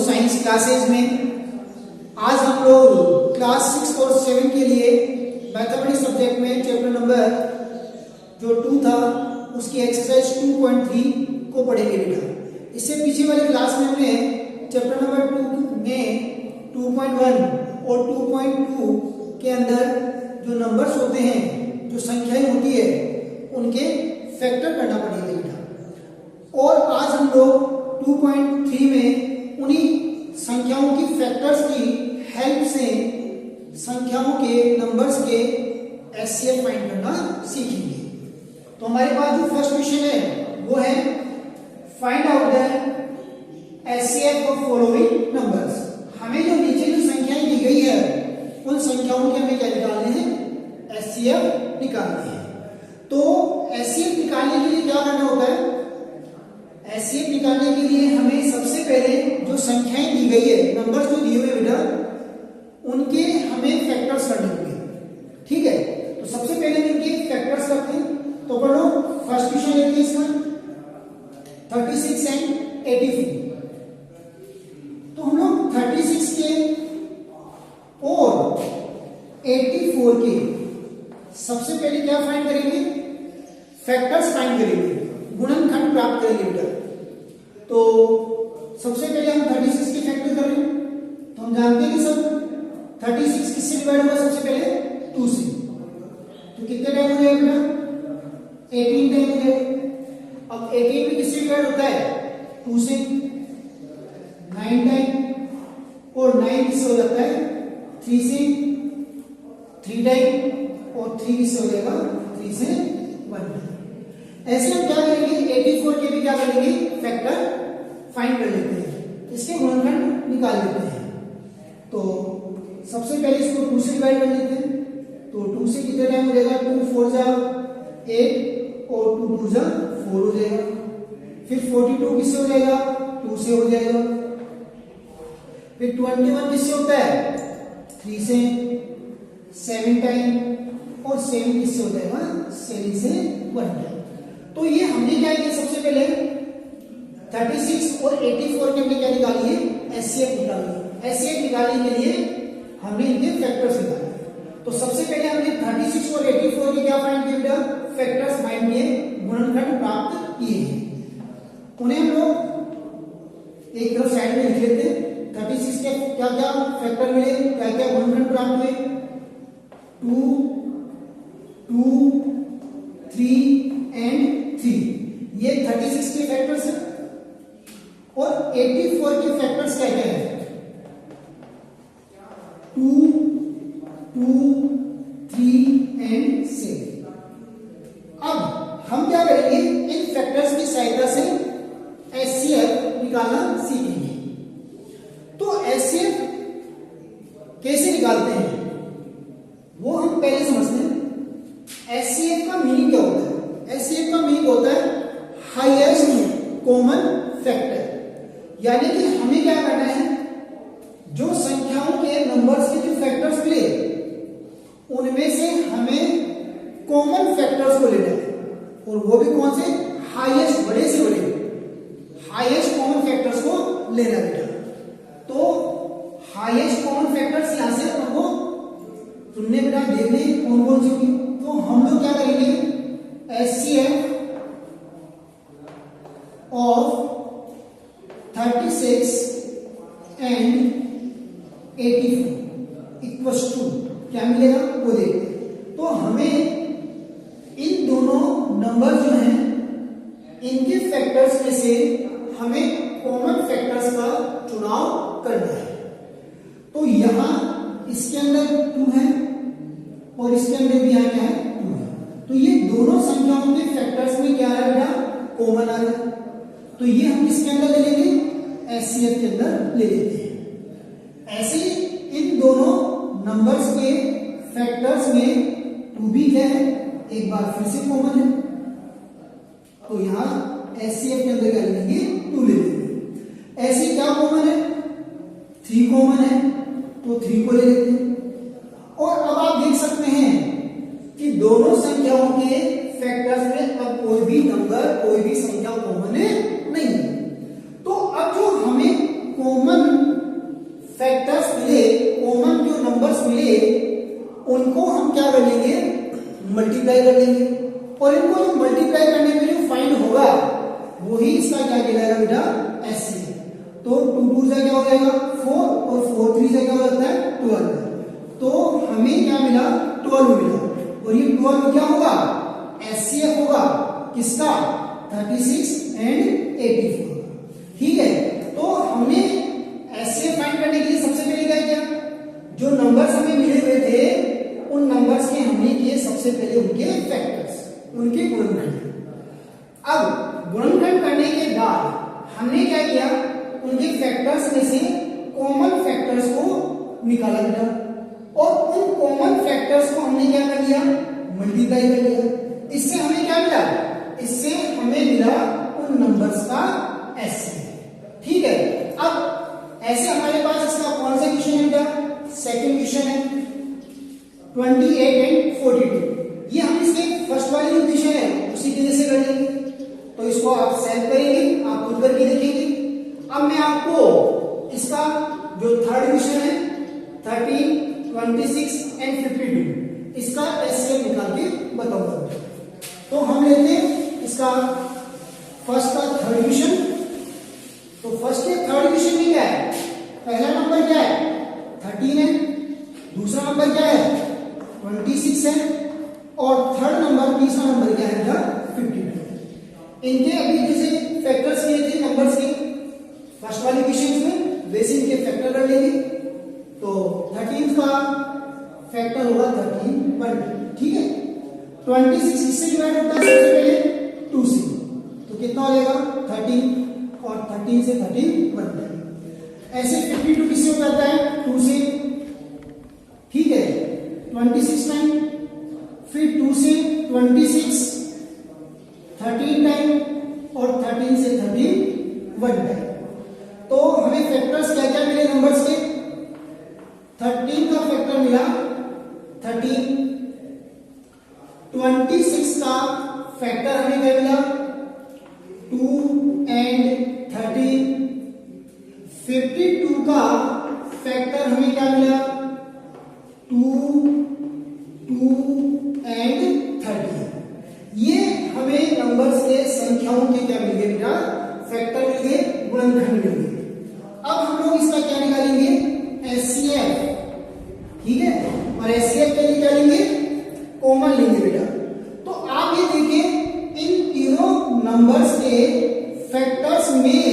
Science classes में। आज हम लोग क्लास 6 और 7 के लिए मैथमेटिक्स सब्जेक्ट में चैप्टर नंबर जो 2 था उसकी एक्सरसाइज 2.3 को पढ़ेंगे बेटा। इससे पीछे वाले क्लास में हमने चैप्टर नंबर 2 में 2.1 और 2.2 के अंदर जो नंबर्स होते हैं, जो संख्याएं होती है, उनके फैक्टर करना पड़ेगा बेटा। और आज हम लोग 2.3 में उन्हीं संख्याओं की फैक्टर्स की हेल्प से संख्याओं के नंबर्स के एचसीएफ फाइंड करना सीखेंगे। तो हमारे पास जो फर्स्ट क्वेश्चन है वो है find out the HCF of following numbers. हमें जो नीचे जो संख्याएं दी गई है उन संख्याओं के हमें क्या निकालने हैं, एचसीएफ निकालने हैं। तो एचसीएफ निकालने के लिए क्या करना होता है, एचसीएफ निकालने के लिए हमें सबसे पहले जो संख्याएं दी गई है, नंबर्स जो दिए हुए बेटा, उनके हमें फैक्टर्स करने होंगे। ठीक है, तो सबसे पहले हम इनके फैक्टर्स करते हैं। तो पढ़ो, फर्स्ट क्वेश्चन लेते हैं इसका 36 एंड 84। तो हम लोग 36 के और 84 के सबसे पहले क्या फाइंड करेंगे, फैक्टर्स फाइंड करेंगे, गुणनखंड प्राप्त करेंगे बेटा। तो सबसे पहले हम 36 के फैक्टर कर रहे हैं। तो हम जानते हैं कि सब 36 किससे डिवाइड होगा, सबसे पहले 2 से। तो कितने टाइम हो जाएगा बेटा, 18 टाइम हो जाएगा। अब 18 में किससे डिवाइड होता है, 2 से। 9 टाइम, और 9 किससे हो जाता है, 3 से। 3 टाइम, और 3 किससे हो जाएगा, 3 से 1। ऐसे हम क्या करेंगे, 84 के भी क्या करेंगे, फैक्टर फाइंड कर लेते हैं, इसके गुणनखंड निकाल लेते हैं। तो सबसे पहले इसको 2 से डिवाइड कर लेते हैं। तो 2 से कितने टाइम हो जाएगा, 2 4 जा 8 और 2 2 जा 4 हो जाएगा। फिर 42 किससे हो जाएगा, 2 से हो जाएगा। फिर 21 किससे होता है, 3 से। 7 टाइम, और 7 किससे हो जाएगा, 7 से 1 टाइम। तो ये हमने क्या किया, सबसे पहले 36 और 84 के हमने क्या निकाली है, एचसीएफ निकाली। एचसीएफ निकालने के लिए हमने इनके फैक्टर्स निकाले। तो सबसे पहले हमने 36 और 84 के क्या फाइंड किए बेटा, फैक्टर्स फाइंड किए, गुणनखंड प्राप्त किए हैं। उन्हें हम लोग एक तरफ साइड में लिख लेते हैं। 36 के क्या क्या फैक्टर मिले, क्या क्या गुणनखंड प्राप्त हुए, 2 2 3 एंड 3। ये 36 के फैक्टर्स हैं। और 84 के फैक्टर्स क्या क्या है, 2 2 3 एंड 7। अब हम क्या करेंगे, इन फैक्टर्स की सहायता से एचसीएफ निकालना सीखेंगे। तो एचसीएफ कैसे निकालते हैं वो हम पहले समझते हैं। एचसीएफ का मीनिंग क्या होता है, एचसीएफ का मीनिंग होता है हाईएस्ट कॉमन फैक्टर। यानी कि हमें क्या करना है, जो संख्याओं के नंबर्स के जो फैक्टर्स मिले उनमें से हमें कॉमन फैक्टर्स को लेना है। और वो भी कौन से, हाईएस्ट, बड़े से बड़े हाईएस्ट कॉमन फैक्टर्स को लेना बेटा। तो हाईएस्ट कॉमन फैक्टर्स यहां से हमको चुनने बेटा, देखने कौन कौन से होंगे। तो हम लोग क्या करेंगे, HCF of 36 and 84 equals to क्या मिलेगा वो देखते हैं। तो हमें इन दोनों नंबर जो हैं इनके फैक्टर्स में से हमें कॉमन फैक्टर्स का चुनाव करना है। तो यहां इसके अंदर 2 है और इसके अंदर भी यहां क्या है, 2 है। तो ये दोनों संख्याओं के फैक्टर्स में क्या आ रहा है बेटा, कॉमन आ रहा है। तो ये हम किसके अंदर ले लेंगे, एचसीएफ के अंदर ले लेते हैं। ऐसे इन दोनों नंबर्स के फैक्टर्स में 2 भी क्या है, एक बार फिर से कॉमन है। तो यहां एचसीएफ के अंदर क्या ले लेंगे, 2 ले लेंगे। ऐसे क्या कॉमन है, 3 कॉमन है, तो 3 को ले लेते हैं। और अब आप देख सकते हैं कि दोनों संख्याओं के फैक्टर्स में अब कोई भी नंबर, कोई भी संख्या कॉमन नहीं है। तो अब जो हमें कॉमन क्या कर लेंगे, मल्टीप्लाई कर लेंगे, और इनको जो मल्टीप्लाई करने में जो फाइंड होगा वही इसका क्या कहलाएगा बेटा, एससी। तो 2 2 से क्या हो जाएगा 4, और 4 3 से क्या हो जाता है 12। तो हमें क्या मिला, 12 मिला, और ये 12 क्या होगा, एचसीएफ होगा किसका, 36 एंड 84। ठीक है, तो हमने एचसीएफ फाइंड करने के लिए सबसे पहले क्या किया, जो नंबर्स हमें मिले हुए थे उन नंबर्स के हमने किए सबसे पहले उनके फैक्टर्स, उनके गुणनखंड। अब गुणनखंड करने के बाद हमने क्या किया, उनके फैक्टर्स में से कॉमन फैक्टर्स को निकाला बेटा, और उन कॉमन फैक्टर्स को हमने क्या कर लिया, मल्टीप्लाई कर लिया। इससे हमें क्या मिला, इससे हमें मिला उन नंबर्स का एचसीएफ। ठीक है, अब ऐसे हमारे पास इसका कौन सा क्वेश्चन है बेटा, सेकंड क्वेश्चन है 28 एंड 42। ये हम इसके फर्स्ट वाली जो क्वेश्चन है उसी के जैसे कर लेंगे, तो इसको आप सेव करेंगे, आप खुद करके देखेंगे। अब मैं आपको इसका जो थर्ड क्वेश्चन है 13, 26 एंड 52 इसका एचसीएफ निकाल के बताऊंगा। तो हम लेते हैं इसका फर्स्ट का थर्ड क्वेश्चन। तो फर्स्ट के थर्ड क्वेश्चन में क्या है, पहला नंबर क्या है 13 है, दूसरा नंबर क्या है 26 है, और थर्ड नंबर तीसरा नंबर क्या है 52। इनके अभी जैसे फैक्टर्स किए थे नंबर्स के फर्स्ट वाले क्वेश्चन में, वैसे इनके फैक्टर कर लेंगे। तो 13 का फैक्टर होगा 13, ठीक है। 26 किससे डिवाइड होता है, सबसे पहले 2 से, तो कितना हो जाएगा 13, और 13 से 13 बनता है। ऐसे 52 किससे हो जाता है 2 से, ठीक है, 26 टाइम, फिर 2 से 26 13 टाइम, और 13 से 13 1 टाइम। तो हमें फैक्टर्स क्या क्या मिले नंबर्स के, 13 का फैक्टर मिला 13, 26 का फैक्टर हमें क्या मिला 2 एंड 13, 52 का फैक्टर हमें क्या मिला 2, 2 एंड 30। ये हमें नंबर्स के संख्याओं के क्या मिल गए बेटा, फैक्टर मिल गए, गुणनखंड मिल गए। अब हम लोग इसका क्या निकालेंगे, एचसीएफ। ठीक है, और एचसीएफ के लिए क्या लेंगे, कॉमन लेंगे बेटा। तो आप ये देखिए इन तीनों नंबर्स के फैक्टर्स में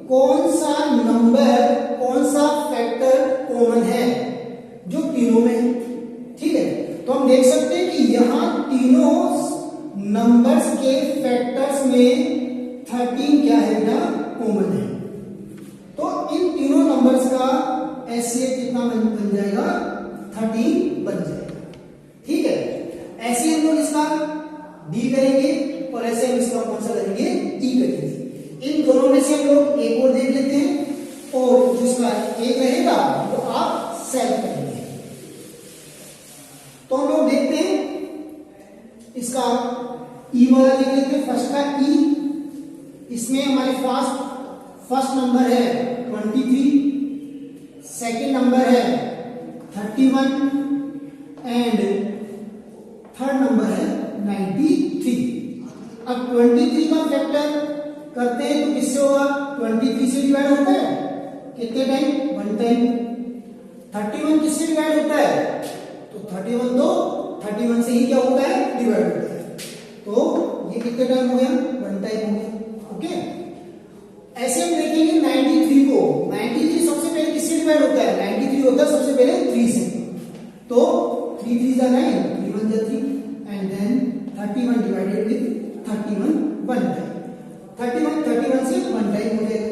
कौन सा नंबर, कौन सा फैक्टर कॉमन है जो तीनों में है। ठीक है, तो हम देख सकते हैं कि यहां तीनों नंबर्स के फैक्टर्स में 13 क्या है बेटा, कॉमन है। तो इन तीनों नंबर्स का एचसीएफ कितना बन जाएगा, 13 बन जाएगा। ठीक है, ऐसे हम लोग इसका डी करेंगे, और ऐसे हम इसका कौन सा करेंगे, ई करेंगे। इन दोनों में से हम लोग एक और देख लेते हैं, और जिसका एक रहेगा वो आप सेव करेंगे। तो हम लोग देखते हैं इसका ई वाला देख लेते हैं। फर्स्ट का ई, इसमें हमारे पास फर्स्ट नंबर है 23, सेकंड नंबर है 31 एंड थर्ड नंबर है 93। अब 23 का फैक्टर करते हैं तो किससे होगा, 23 से डिवाइड होता है कितने टाइम, 1 टाइम। 31 किससे डिवाइड होता है, तो 31 से ही क्या होता है, डिवाइड होता है। तो ये कितने टाइम हो गया, 1 टाइम हो गया। ओके, ऐसे हम देखेंगे 93 को, 93 सबसे पहले किससे डिवाइड होता है, 93 होता है सबसे पहले 3 से। तो 3 3 जा 9, 3 1 जा 3, and then 31 divided with 31 1 time. 31 से 1 टाइम हो जाएगा।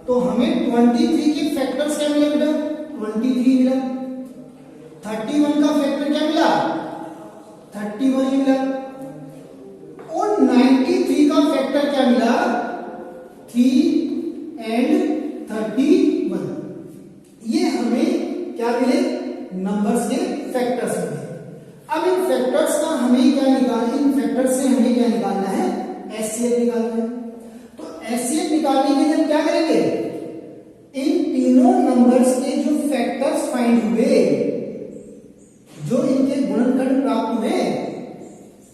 तो हमें 23 के फैक्टर्स क्या मिला बेटा, 23 मिला। 31 का फैक्टर क्या मिला, 31 ही मिला। और 93 का फैक्टर क्या मिला, 3 एंड 31। ये हमें क्या मिले, नंबर्स के फैक्टर्स मिले। अब इन फैक्टर्स का हमें क्या निकालना, इन फैक्टर्स से हमें क्या निकालना है, एचसीएफ निकालना है। तो एचसीएफ निकालने के लिए हम क्या करेंगे, इन तीनों नंबर्स के जो फैक्टर्स फाइंड हुए, जो इनके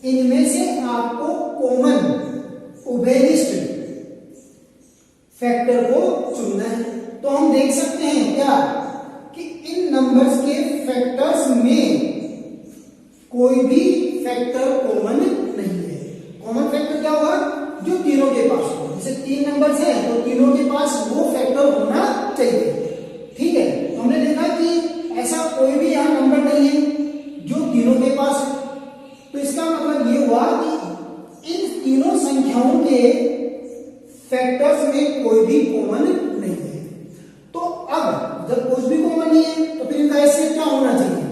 इनमें से आपको कॉमन उभयनिष्ठ फैक्टर को चुनना है। तो हम देख सकते हैं क्या कि इन नंबर्स के फैक्टर्स में कोई भी फैक्टर कॉमन नहीं है। कॉमन फैक्टर क्या होगा? जो तीनों के पास हो। जैसे 3 नंबर्स हैं तो तीनों के पास वो फैक्टर होना चाहिए। ठीक है, तो हमने देखा कि ऐसा कोई भी यहां नंबर नहीं है जो तीनों के पास है। तो इसका मतलब ये हुआ कि इन तीनों संख्याओं के फैक्टर्स में कोई भी कॉमन नहीं है। तो अब जब कुछ भी कॉमन नहीं है तो फिर इनका एचसीएफ क्या होना चाहिए?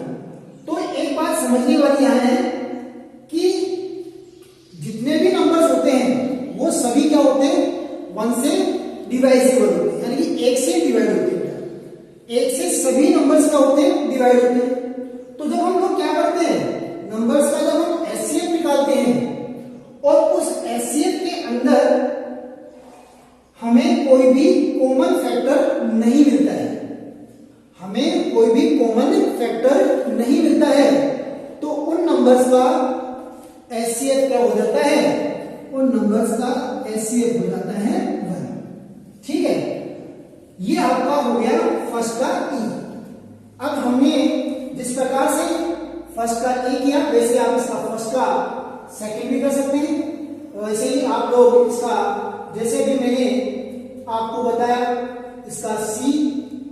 तो एक बात समझने वाली यहां है कि जितने भी नंबर्स होते हैं वो सभी क्या होते हैं? 1 से डिवाइजेबल होते हैं, यानी कि 1 से डिवाइड होते हैं। 1 से सभी नंबर्स क्या होते हैं? डिवाइड होते हैं। तो जब हम लोग क्या करते हैं, नंबर्स का जब हम एचसीएफ निकालते हैं और उस एचसीएफ के अंदर हमें कोई भी कॉमन फैक्टर नहीं मिलता है, हमें कोई भी कॉमन फैक्टर नहीं मिलता है, तो उन नंबर्स का एचसीएफ क्या हो जाता है? उन नंबर्स का एचसीएफ हो जाता है 1। ठीक है, ये आपका हो गया फर्स्ट का ई। अब हमने जिस प्रकार से फर्स्ट का ई किया वैसे आप इसका फर्स्ट का सेकंड भी कर सकते हैं। वैसे ही आप लोग इसका जैसे भी मैंने आपको बताया इसका सी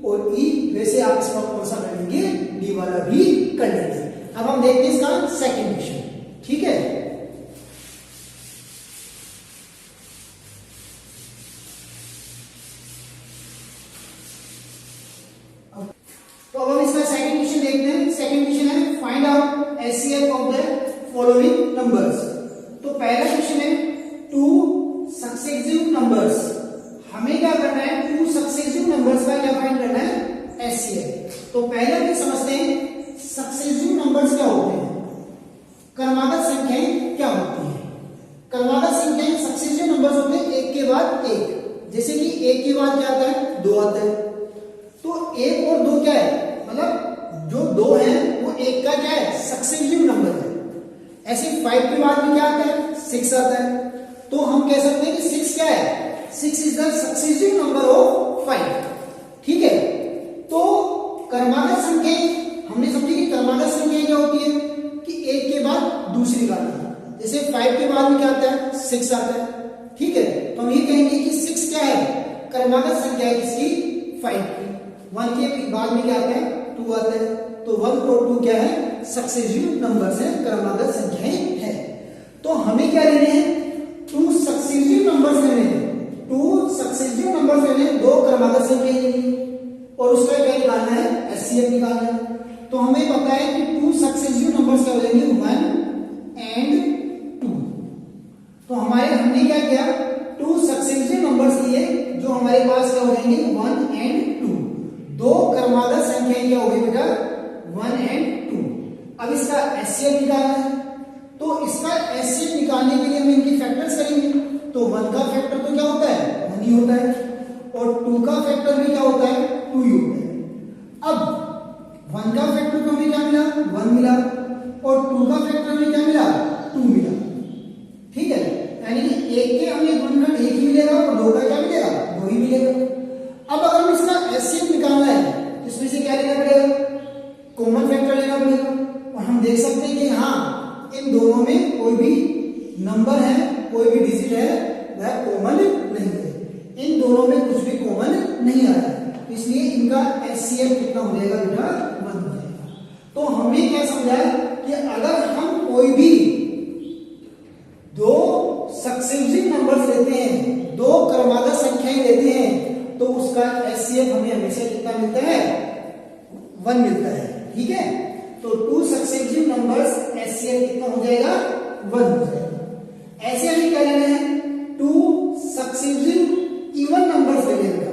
और ई, वैसे आप इसका कौन सा करेंगे? डी वाला भी कर लेंगे। अब हम देखते हैं इसका सेकंड क्वेश्चन। ठीक है, तो अब हम इसका सेकंड क्वेश्चन देखते हैं। सेकंड क्वेश्चन है find out HCF of the following numbers. तो पहला क्वेश्चन है 2 सक्सेसिव नंबर्स। हमें क्या करना है? 2 सक्सेसिव नंबर्स का क्या फाइंड करना है? एचसीएफ। तो पहले हम समझते हैं सक्सेसिव नंबर्स क्या होते हैं, क्रमागत संख्याएं क्या होती हैं। क्रमागत संख्याएं सक्सेसिव नंबर्स होते हैं एक के बाद एक। जैसे कि एक के बाद क्या आता है? 2 आता है। तो 1 और 2 क्या है? मतलब जो 2 है वो 1 का क्या है? सक्सेसिव नंबर है। ऐसे 5 के बाद में क्या आता है? 6 आता है। तो हम कह सकते हैं कि 6 क्या है? 6 is the successive number of 5। ठीक है, तो क्रमागत संख्याएं हमने समझी कि क्रमागत संख्याएं क्या होती है कि एक के बाद दूसरी का आता। जैसे 5 के बाद में क्या आता है? 6 आता है। ठीक है, तो हम ये कहेंगे कि 6 क्या है? क्रमागत संख्या है किसकी? 5 की। 1 के बाद में क्या आता है? 2 आता है। तो 1 और 2 क्या है? सक्सेसिव नंबर्स है, क्रमागत संख्याएं है। तो हमें क्या लेने हैं? 2 सक्सेसिव नंबर्स लेने हैं। 2 सक्सेसिव नंबर्स लेने हैं, 2 क्रमागत संख्याएं लेनी है और उसका क्या निकालना है? एचसीएफ निकालना है। तो हमें पता है कि 2 सक्सेसिव नंबर्स क्या हो जाएंगे? 1 एंड 2। तो हमने क्या किया? 2 सक्सेसिव नंबर्स लिए जो हमारे पास क्या हो जाएंगे? 1 एंड 2। 2 क्रमागत संख्याएं क्या होगी बेटा? 1 एंड 2। अब इसका एचसीएफ निकालना है। तो इसका एचसीएफ निकालने के लिए हम इनकी फैक्टर्स करेंगे। तो 1 का फैक्टर तो क्या होता है? 1 ही होता है और 2 का फैक्टर भी क्या होता है? 2 ही होता है। अब 1 का फैक्टर को हमें क्या मिला? 1 मिला और 2 का फैक्टर हमें क्या मिला? 2 मिला। ठीक है, यानी कि 1 के हमें गुणनखंड 1 ही मिलेगा और 2 का क्या मिलेगा? 2 ही मिलेगा। अब अगर हम इसका एचसीएफ निकालना है इसमें से क्या लेना पड़ेगा? कॉमन फैक्टर लेना पड़ेगा। और हम देख सकते हैं कि हाँ इन दोनों में कोई भी नंबर है, कोई भी डिजिट है वह कॉमन नहीं है। इन दोनों में कुछ भी कॉमन नहीं आ रहा है, इसलिए इनका एचसीएफ कितना हो जाएगा बेटा? 1 हो जाएगा। तो हमने क्या समझा कि अगर हम कोई भी 2 सक्सेसिव नंबर्स लेते हैं, 2 क्रमागत संख्याएं लेते हैं, तो उसका एचसीएफ हमें हमेशा कितना मिलता है? 1 मिलता है। ठीक है, तो 2 सक्सेसिव नंबर्स एचसीएफ कितना हो जाएगा? 1 हो जाएगा। ऐसे हमें क्या लेना है? 2 सक्सेसिव इवन नंबर्स ले लेना।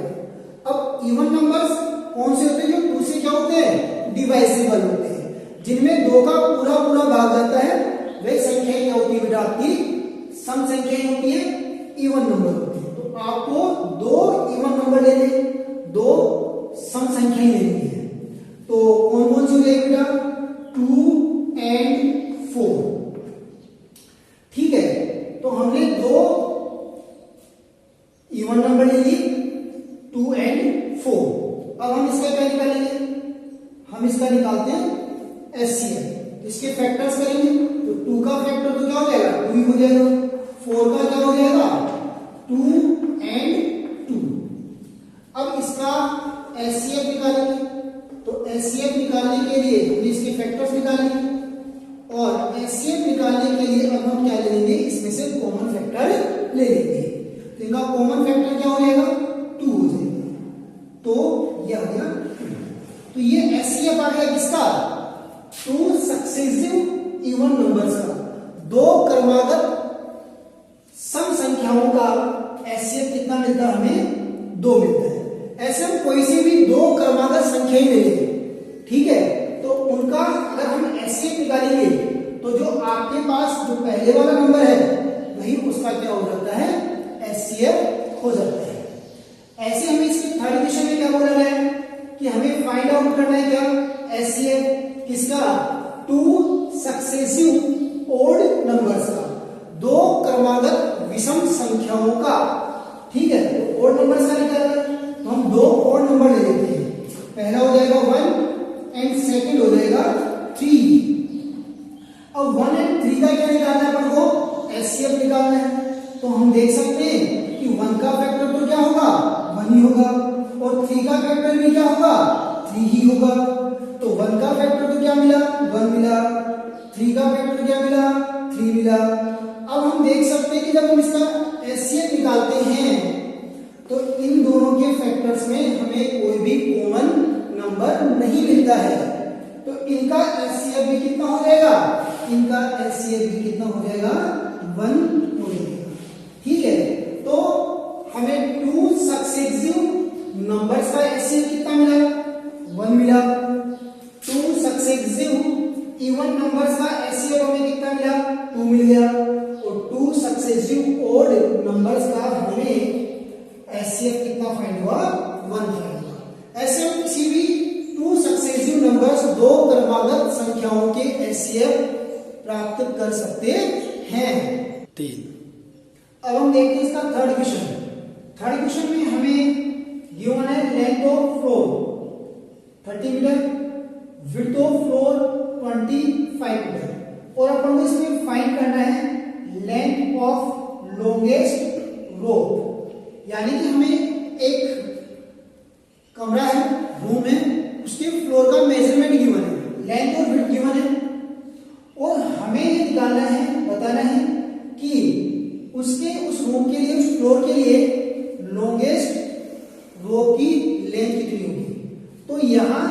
अब इवन नंबर्स कौन से होते हैं? जो 2 से क्या होते हैं? डिवाइजेबल होते हैं, जिनमें 2 का पूरा पूरा भाग जाता है। वे संख्याएं क्या होती है बेटा? आपकी सम संख्याएं होती है, इवन नंबर होती है। तो आपको 2 इवन नंबर लेने, 2 सम संख्याएं लेनी है। तो कौन कौन सी हो जाएगी बेटा? 2 एंड 4। कॉमन नंबर ले लिए 2 एंड 4। अब हम इसका क्या निकालेंगे, हम इसका निकालते हैं एचसीएफ। इसके फैक्टर्स करेंगे तो 2 का फैक्टर तो क्या हो जाएगा 2 ही हो जाएगा, 4 का क्या हो जाएगा 2 एंड 2। अब इसका एचसीएफ निकालेंगे तो एचसीएफ निकालने के लिए हमने इसके फैक्टर्स निकालेंगे और एचसीएफ निकालने के लिए अब हम क्या ले लेंगे, इसमें से कॉमन फैक्टर ले लेंगे। तो इनका कॉमन फैक्टर क्या हो जाएगा 2 हो जाएगा, तो ये आ गया 2। तो ये एचसीएफ आ गया किसका 2 सक्सेसिव इवन नंबर्स का, 2 क्रमागत सम संख्याओं का एचसीएफ कितना मिलता है हमें 2 मिलता है। ऐसे हम कोई सी भी 2 क्रमागत संख्याएं ले लेंगे, ठीक है, तो उनका अगर हम एचसीएफ निकालेंगे तो जो आपके पास जो पहले वाला नंबर है वही उसका क्या हो जाता है एचसीएफ हो जाता है। ऐसे हमें इसकी थर्ड क्वेश्चन में क्या बोला गया है कि हमें फाइंड आउट करना है क्या एचसीएफ किसका 2 सक्सेसिव ओड नंबर्स का, 2 क्रमागत विषम संख्याओं का, ठीक है। तो ओड नंबर्स का निकालना है तो हम 2 ओड नंबर ले लेते हैं, पहला हो जाएगा 1 एंड सेकंड हो जाएगा 3। अब 1 एंड 3 का क्या निकालना है अपन को एचसीएफ निकालना है। तो हम देख सकते हैं कि 1 का फैक्टर तो क्या होगा 1 ही होगा और 3 का फैक्टर भी क्या होगा 3 ही होगा। तो 1 का फैक्टर तो क्या मिला 1 मिला, 3 का फैक्टर क्या मिला 3 मिला। अब हम देख सकते हैं कि जब हम इसका एचसीएफ निकालते हैं तो इन दोनों के फैक्टर्स में हमें कोई भी कॉमन नंबर नहीं मिलता है, तो इनका एचसीएफ भी कितना हो जाएगा, इनका एचसीएफ भी कितना हो जाएगा 1 हो जाएगा, ठीक है। तो हमें 2 सक्सेसिव नंबर्स का एचसीएफ कितना मिला 1 मिला, 2 सक्सेसिव इवन नंबर्स का एचसीएफ हमें कितना मिला 2 मिल गया और 2 सक्सेसिव ओड नंबर्स का हमें एचसीएफ कितना फाइंड हुआ 1 फाइंड हुआ। ऐसे हम किसी भी 2 सक्सेसिव नंबर्स 2 क्रमागत संख्याओं के एचसीएफ प्राप्त कर सकते हैं। 3 अब हम देखते हैं इसका थर्ड क्वेश्चन। थर्ड क्वेश्चन में हमें गिवन है length of floor 30 metre, width of floor 25 metre और अपन को इसमें फाइंड करना है लेंथ ऑफ लॉन्गेस्ट रोप। यानी कि हमें एक कमरा है, रूम है, उसके फ्लोर का मेजरमेंट गिवन है, लेंथ और विड्थ गिवन है और हमें ये निकालना है, बताना है कि उसके उस रूम के लिए उस फ्लोर के लिए लॉन्गेस्ट रोप की लेंथ कितनी होगी। तो यहां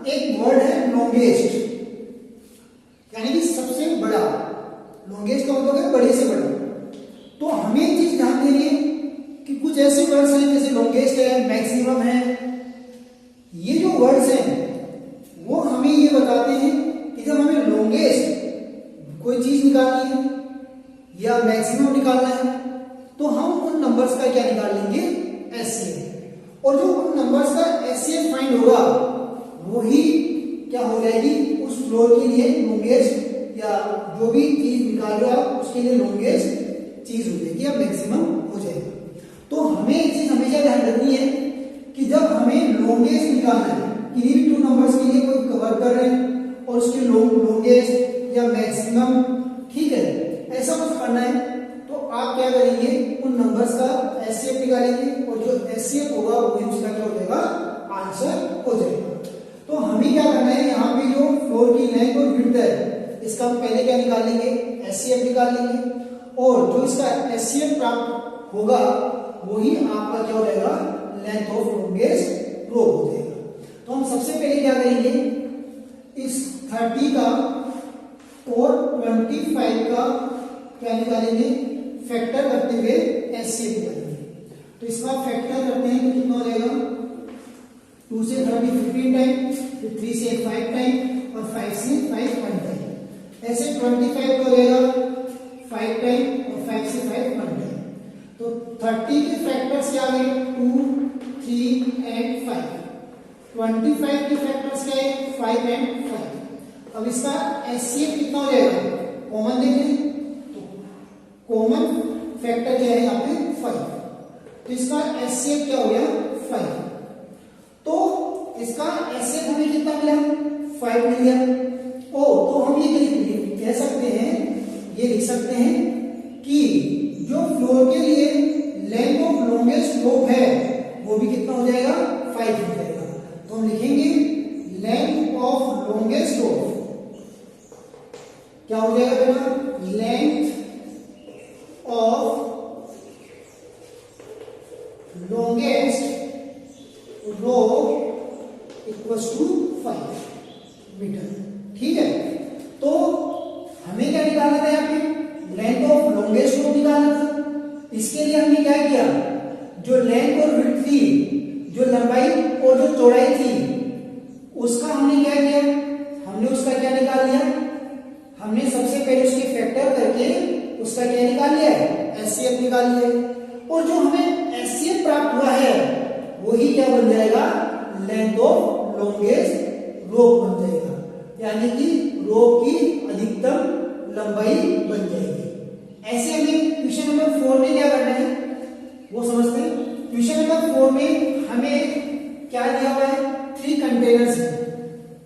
एक वर्ड है लॉन्गेस्ट, यानी कि सबसे बड़ा, लॉन्गेस्ट का मतलब है बड़े से बड़ा। तो हमें एक चीज ध्यान देनी है कि कुछ ऐसे वर्ड्स हैं जैसे लॉन्गेस्ट है, मैक्सिमम है, ये जो वर्ड्स हैं वो हमें ये बताते हैं कि जब हमें लॉन्गेस्ट कोई चीज निकालनी है या मैक्सिमम निकालना है तो हम उन नंबर्स का क्या निकाल लेंगे एचसीएफ, और जो उन नंबर्स का एचसीएफ फाइंड होगा वही क्या हो जाएगी उस फ्लोर के लिए लॉन्गेस्ट या जो भी चीज निकाल रहे हो आप उसके लिए लॉन्गेस्ट चीज हो जाएगी या मैक्सिमम हो जाएगा। तो हमें एक चीज हमेशा ध्यान रखनी है कि जब हमें लॉन्गेस्ट निकालना है, किन्हीं भी 2 नंबर्स के लिए कोई कवर कर रहे हैं और उसके लॉन्गेस्ट या मैक्सिमम, ठीक है, ऐसा कुछ करना है तो आप क्या करेंगे उन नंबर्स का एचसीएफ निकालेंगे और जो एचसीएफ होगा वही उसका क्या हो जाएगा आंसर हो जाएगा। तो हमें क्या करना है, यहाँ पे जो फ्लोर की लेंथ और विड्थ है इसका हम पहले क्या निकाल लेंगे एचसीएफ निकाल लेंगे और जो इसका एचसीएफ प्राप्त होगा वही आपका क्या हो जाएगा लेंथ ऑफ लॉन्गेस्ट रोप हो जाएगा। तो हम सबसे पहले क्या करेंगे इस 30 का और 25 का क्या निकालेंगे फैक्टर करते हुए एचसीएफ निकालेंगे। तो इसका फैक्टर करते हैं तो कितना हो जाएगा 2 से 30 15 टाइम, फिर 3 से 5 टाइम और 5 से 5 1 टाइम। ऐसे 25 का हो जाएगा 5 टाइम और 5 से 5 1 टाइम। तो 30 के फैक्टर्स क्या आ गए 2 3 एंड 5। 25 के फैक्टर्स क्या है 5 एंड 5। अब इसका एचसीएफ कितना हो जाएगा कॉमन देख लें तो कॉमन फैक्टर क्या है यहाँ पे 5। तो इसका एचसीएफ क्या हो गया 5। तो इसका एचसीएफ हमें कितना मिला 5 मिल गया। ओ तो हम ये कह सकते हैं, ये लिख सकते हैं कि जो फ्लोर के लिए लेंथ ऑफ लॉन्गेस्ट रोप है वो भी कितना हो जाएगा 5 हो जाएगा। तो हम लिखेंगे लेंथ ऑफ लॉन्गेस्ट रोप क्या हो जाएगा बेटा, length of longest rope equals to 5 metre. ठीक है, तो हमें क्या निकालना था यहाँ पे, लेंथ ऑफ लॉन्गेस्ट रोप निकालना था। इसके लिए हमने क्या किया, जो लेंथ और विड्थ थी, जो लंबाई और जो चौड़ाई थी, उसका हमने क्या किया, हमने उसका क्या निकाल लिया, हमने सबसे पहले उसके फैक्टर करके उसका क्या निकाल लिया है, एचसीएफ निकाल लिया है। और जो हमें एचसीएफ प्राप्त हुआ है वही क्या बन जाएगा, लेंथ ऑफ लॉन्गेस्ट रोप बन जाएगा, यानी कि रोप की अधिकतम लंबाई बन जाएगी। ऐसे हमें क्वेश्चन नंबर 4 में क्या करना है वो समझते हैं। क्वेश्चन नंबर 4 में हमें क्या दिया हुआ है, 3 कंटेनर्स है,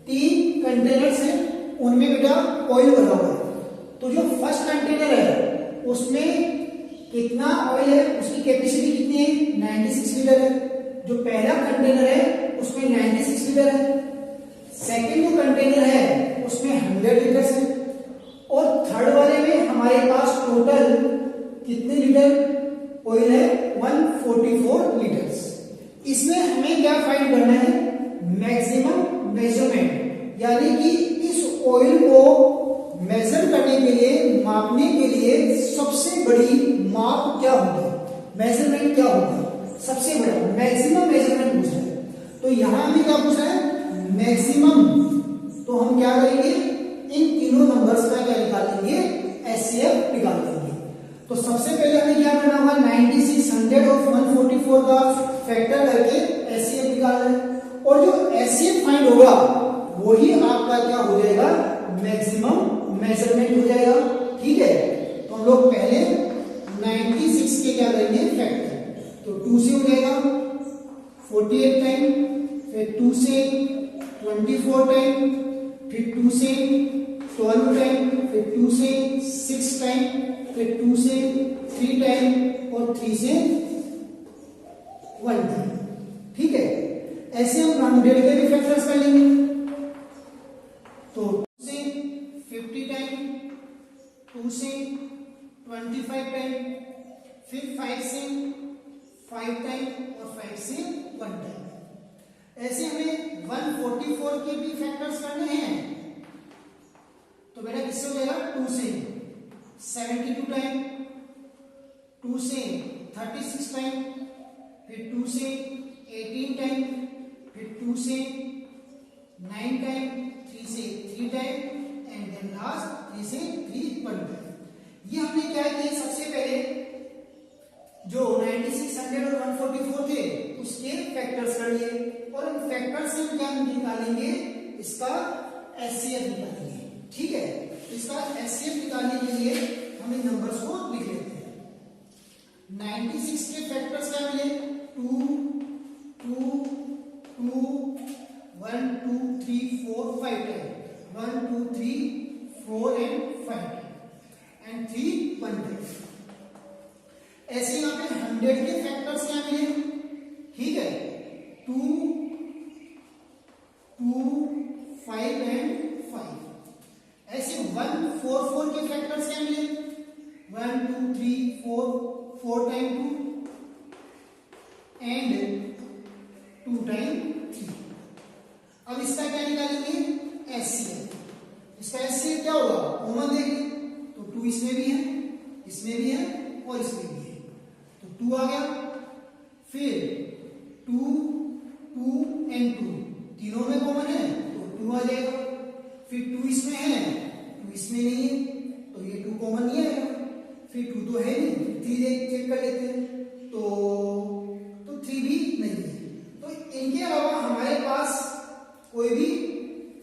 3 कंटेनर्स है, उनमें बेटा ऑयल भरा हुआ है। तो जो फर्स्ट कंटेनर है उसमें कितना ऑयल है, उसकी कैपेसिटी कितनी है 96 लीटर है। जो पहला कंटेनर है उसमें 96 लीटर है। सेकेंड जो कंटेनर है उसमें 100 लीटर है। और थर्ड वाले में हमारे पास टोटल कितने लीटर ऑयल है, 144 लीटर्स। इसमें हमें क्या फाइंड करना है, मैक्सिमम मेजरमेंट, यानी कि इस ऑयल को मेजर करने के लिए, मापने के लिए सबसे बड़ी माप क्या होगी, मेजरमेंट क्या होगा, सबसे बड़ा मैक्सिमम मेजरमेंट पूछ रहा है। तो यहां हमें क्या पूछ रहा है, मैक्सिमम। तो हम क्या करेंगे, इन तीनों नंबर्स का क्या निकालेंगे, एचसीएफ निकाल लेंगे। तो सबसे पहले हमें क्या करना होगा, 96, 100 और 144 का फैक्टर करके एचसीएफ निकालना है। और जो एचसीएफ फाइंड होगा वही आपका क्या हो जाएगा, मैक्सिमम मेजरमेंट हो जाएगा। ठीक है, तो हम लोग पहले 96 के क्या करेंगे फैक्टर, तो 2 से हो जाएगा 48 टाइम, फिर 2 से 24 टाइम, फिर 2 से 12 टाइम, फिर 2 से 6 टाइम, फिर 2 से 3 टाइम और 3 से 1 टाइम। ठीक है, ऐसे हम 100 के भी फैक्टर्स कर लेंगे। तो 2 से 50 टाइम, 2 से 25 टाइम, फिर 5 से 5 टाइम और 5 से 1 टाइम। ऐसे हमें 144 के भी फैक्टर्स करने हैं। तो बेटा किससे हो जाएगा, 2 से 72 टाइम, 2 से 36 टाइम, फिर 2 से 18 टाइम, फिर 2 से 9 टाइम, 3 से 3 टाइम एंड देन लास्ट 3 से 3 1 टाइम। ये हमने क्या किया, सबसे पहले जो 96, 100 और 144 थे उसके फैक्टर्स कर लिए और उन फैक्टर्स से क्या निकालेंगे, इसका एचसीएफ निकालेंगे। ठीक है, इसका एचसीएफ निकालने के लिए हम इन नंबर्स को लिख लेते हैं। 96 के फैक्टर्स क्या मिले, 2 2 2 1 2 3 4 5 टाइम, 1 2 3 4 एंड 5 एंड 3 1 टाइम। ऐसे यहाँ पे 100 के फैक्टर्स क्या मिले, ठीक है, 2 2 5 एंड 5। ऐसे 144 के फैक्टर्स क्या मिले, 1 2 3 4 4 टाइम 2 एंड 2 टाइम 3। अब इसका क्या निकालेंगे, एचसीएफ। इसका एचसीएफ क्या होगा, कॉमन देंगे तो 2 इसमें भी है, इसमें भी है और इसमें भी है, तो 2 आ गया। फिर 2 2 एंड 2 तीनों में कॉमन है तो 2 आ जाएगा। फिर 2 इसमें है, 2 इसमें नहीं है तो ये 2 कॉमन नहीं आएगा। फिर 2 तो है नहीं, 3 चेक कर लेते हैं तो 3 भी नहीं है। तो इनके अलावा हमारे पास कोई भी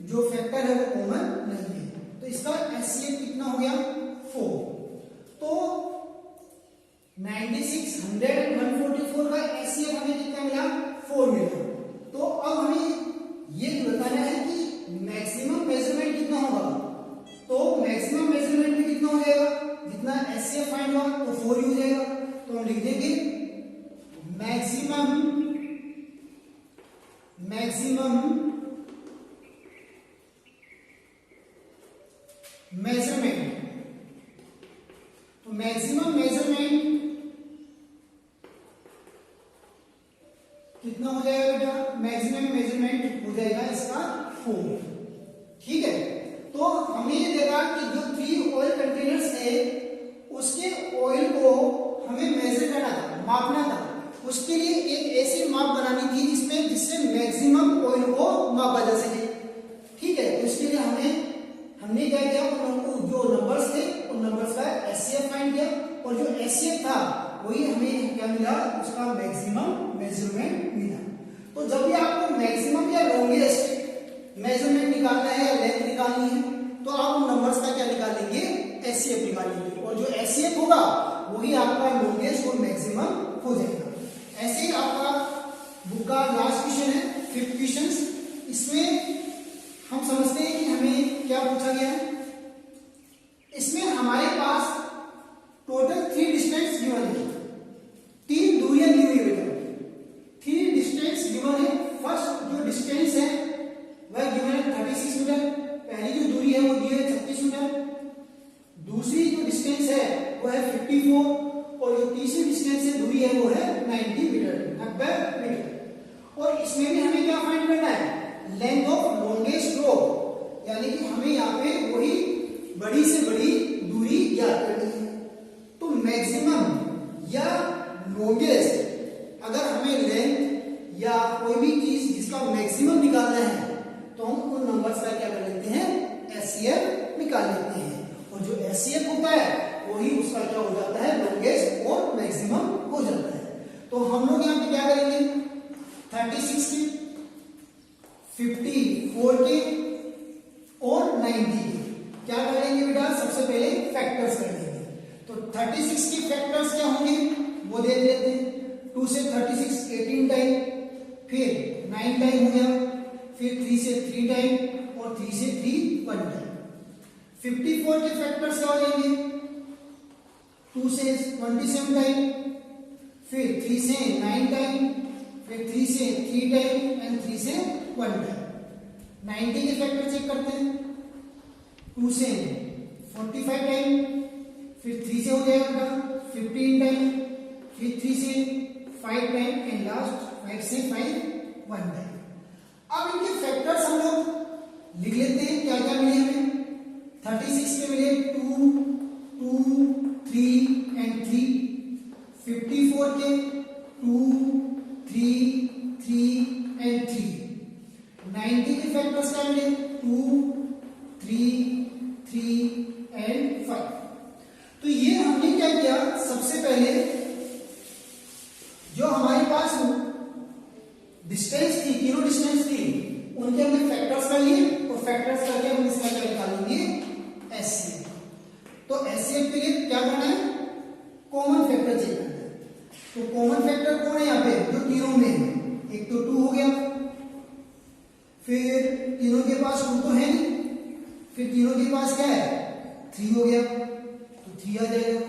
जो फैक्टर है वो कॉमन नहीं है, तो इसका एचसीएफ कितना हो गया, 4। तो 96, 100 एंड 144 4 का एचसीएफ हमें कितना मिला 4 मिला। तो अब हमें ये बताना है कि मैक्सिमम मेजरमेंट कितना होगा। तो मैक्सिमम मेजरमेंट में कितना हो जाएगा, जितना एचसीएफ फाइंड हुआ तो 4 ही हो जाएगा। तो हम लिख देंगे मैक्सिमम मेजरमेंट। तो मैक्सिमम मेजरमेंट कितना हो जाएगा बेटा, मैक्सिमम मेजरमेंट हो जाएगा इसका 4। ठीक है, तो हमें ये देखा कि जो 3 ऑयल कंटेनर्स थे उसके ऑयल को हमें मेजर करना था, मापना था। उसके लिए एक ऐसी माप बनानी थी जिससे मैक्सिमम ऑयल को मापा जा सके। ठीक है, तो इसके लिए हमने क्या किया, जो नंबर्स थे उन नंबर्स का एचसीएफ फाइंड किया और जो एचसीएफ था वही हमें क्या मिला, उसका मैक्सिमम मेजरमेंट मिला। तो जब भी आपको मैक्सिमम या लॉन्गेस्ट मेजरमेंट निकालना है या लेंथ निकालनी है तो आप उन नंबर्स का क्या निकालेंगे, एचसीएफ निकालेंगे, और जो एचसीएफ होगा वही आपका लॉन्गेस्ट और मैक्सिमम हो जाएगा। ऐसे ही आपका बुक का लास्ट क्वेश्चन है 5th क्वेश्चन। इसमें हम समझते हैं कि हमें क्या पूछा गया है। इसमें हमारे पास टोटल 3 डिस्टेंस गिवन है, 3 दूरियां दी हुई है। 3 डिस्टेंस गिवन है। फर्स्ट जो डिस्टेंस है वह गिवन है 36 मीटर, पहली जो दूरी है वो दी है 36 मीटर। दूसरी जो डिस्टेंस है वो है 54 और जो तीसरी डिस्टेंस है दूरी है वो है 90 मीटर, 90 मीटर। और इसमें भी हमें क्या फाइंड करना है, लेंथ ऑफ लॉन्गेस्ट रोप, यानी कि हमें यहाँ पे वही बड़ी से बड़ी दूरी ज्ञात करनी है। तो मैक्सिमम या लॉन्गेस्ट, अगर हमें लेंथ या कोई भी चीज जिसका मैक्सिमम निकालना है तो हम उन नंबर्स का क्या कर लेते हैं, एचसीएफ निकाल लेते हैं। और जो एचसीएफ होता है वही उसका क्या हो जाता है, लॉन्गेस्ट और मैक्सिमम हो जाता है। तो हम लोग यहाँ पे क्या करेंगे, 36 के, 54 के और 90 के क्या करेंगे बेटा, सबसे पहले फैक्टर्स कर देंगे। तो 36 के फैक्टर्स क्या होंगे वो देख लेते हैं। 2 से 36 18 टाइम, फिर 9 टाइम हो गया, फिर 3 से 3 टाइम और 3 से 3 1 टाइम। 54 के फैक्टर्स क्या हो जाएंगे, 2 से 27 टाइम, फिर 3 से 9 टाइम, फिर 3 से 3 टाइम एंड 3 से 1 टाइम। 90 के फैक्टर चेक करते हैं, 2 से 45 टाइम, फिर 3 से हो जाएगा 15 टाइम, फिर 3 से 5 टाइम एंड लास्ट 5 से 5 1 टाइम। अब इनके फैक्टर्स हम लोग लिख लेते हैं, क्या क्या मिले हमें। 36 के मिले 2 2 3 एंड 3। 54 के 2 3 3 एंड 3। 90 के फैक्टर्स क्या मिले 2 3 3 एंड 5। तो ये हमने क्या किया, सबसे पहले जो हमारे पास डिस्टेंस थी, तीनों डिस्टेंस थी, उनके हमने फैक्टर्स कर लिए और फैक्टर्स करके हम इसका क्या निकालेंगे, एचसीएफ। तो एचसीएफ के लिए क्या करना है, कॉमन फैक्टर चेक करना है। तो कॉमन फैक्टर कौन है यहाँ पे, जो तीनों में है। एक तो 2 हो गया, फिर तीनों के पास 2 तो है नहीं, फिर तीनों के पास क्या है 3 हो गया तो 3 आ जाएगा।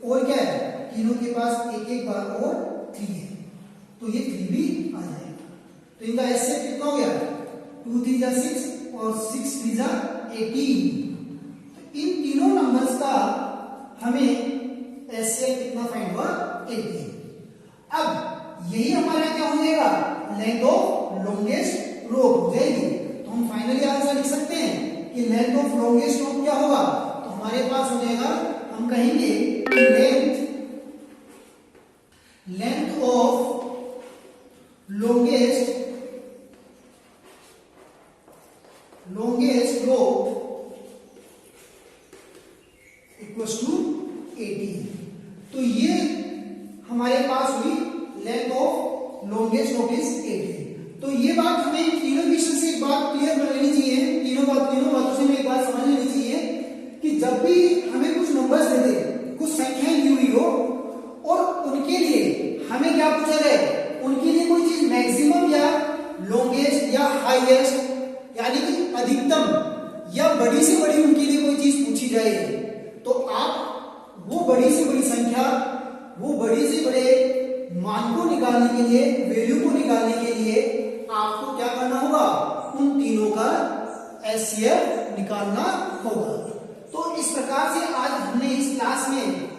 और क्या है, तीनों के पास एक एक बार और 3 है तो ये 3 भी आ जाएगा। तो इनका एचसीएफ कितना हो गया, 2 3 जा 6 और 6 3 जा 18। तो इन तीनों नंबर्स का हमें एचसीएफ कितना फाइंड हुआ, 18। अब यही हमारा क्या हो जाएगा, लेंथ ऑफ लॉन्गेस्ट रोप हो जाएगी। तो हम फाइनली आंसर लिख सकते हैं कि लेंथ ऑफ लॉन्गेस्ट रोप क्या होगा, तो हमारे पास हो जाएगा, हम कहेंगे length of longest rope equals to 18। तो ये हमारे पास हुई length of longest rope is 18। तो ये बात हमें तीनों क्वेश्चन से एक बात क्लियर कर लेनी चाहिए, तीनों बातों से एक बात समझ लेनी चाहिए कि जब भी हमें कुछ नंबर्स दे दे, कुछ संख्याएं दी हुई हो और उनके लिए हमें क्या पूछा निकालने के लिए आपको क्या करना होगा, उन तीनों का HCF निकालना होगा। तो इस प्रकार से आज हमने इस क्लास में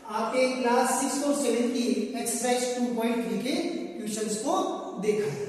आपके क्लास 6 और 7 की एक्सरसाइज 2.3 के क्वेश्चंस को देखा है।